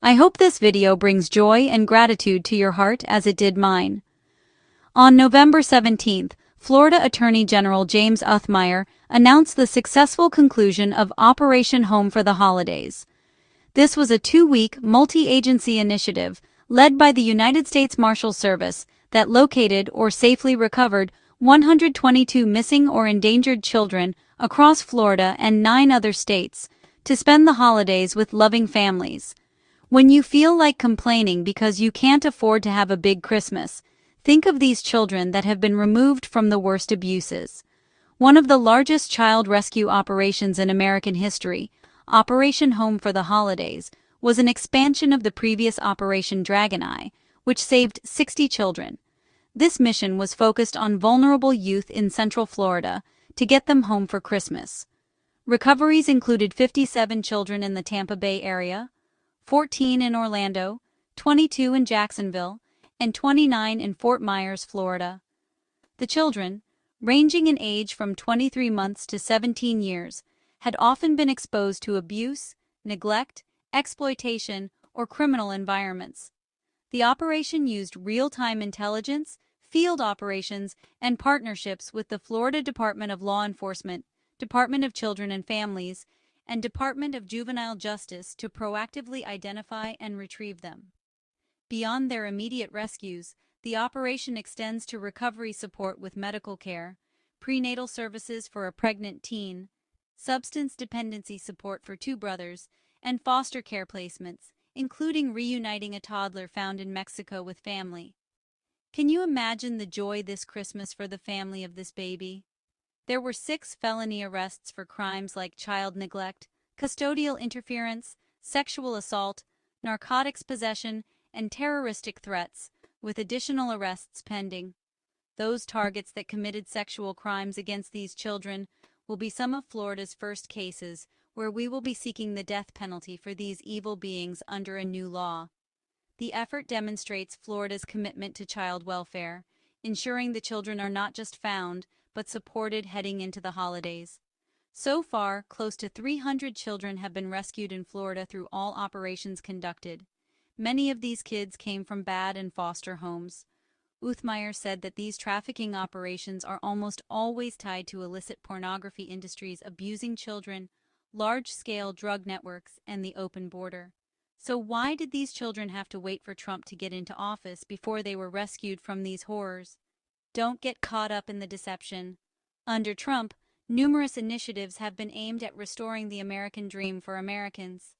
I hope this video brings joy and gratitude to your heart as it did mine. On November 17th, Florida Attorney General James Uthmire announced the successful conclusion of Operation Home for the Holidays. This was a 2-week, multi-agency initiative led by the United States Marshals Service that located or safely recovered 122 missing or endangered children across Florida and 9 other states to spend the holidays with loving families. When you feel like complaining because you can't afford to have a big Christmas, think of these children that have been removed from the worst abuses. One of the largest child rescue operations in American history, Operation Home for the Holidays, was an expansion of the previous Operation Dragon Eye, which saved 60 children. This mission was focused on vulnerable youth in Central Florida to get them home for Christmas. Recoveries included 57 children in the Tampa Bay area, 14 in Orlando, 22 in Jacksonville, and 29 in Fort Myers, Florida. The children, ranging in age from 23 months to 17 years, had often been exposed to abuse, neglect, exploitation, or criminal environments. The operation used real-time intelligence, field operations, and partnerships with the Florida Department of Law Enforcement, Department of Children and Families, and Department of Juvenile Justice to proactively identify and retrieve them. Beyond their immediate rescues, the operation extends to recovery support with medical care, prenatal services for a pregnant teen, substance dependency support for 2 brothers, and foster care placements, including reuniting a toddler found in Mexico with family. Can you imagine the joy this Christmas for the family of this baby? There were 6 felony arrests for crimes like child neglect, custodial interference, sexual assault, narcotics possession, and terroristic threats, with additional arrests pending. Those targets that committed sexual crimes against these children will be some of Florida's first cases where we will be seeking the death penalty for these evil beings under a new law. The effort demonstrates Florida's commitment to child welfare, ensuring the children are not just found, but supported heading into the holidays. So far, close to 300 children have been rescued in Florida through all operations conducted. Many of these kids came from bad and foster homes. Uthmire said that these trafficking operations are almost always tied to illicit pornography industries abusing children, large-scale drug networks, and the open border. So why did these children have to wait for Trump to get into office before they were rescued from these horrors? Don't get caught up in the deception. Under Trump, numerous initiatives have been aimed at restoring the American dream for Americans.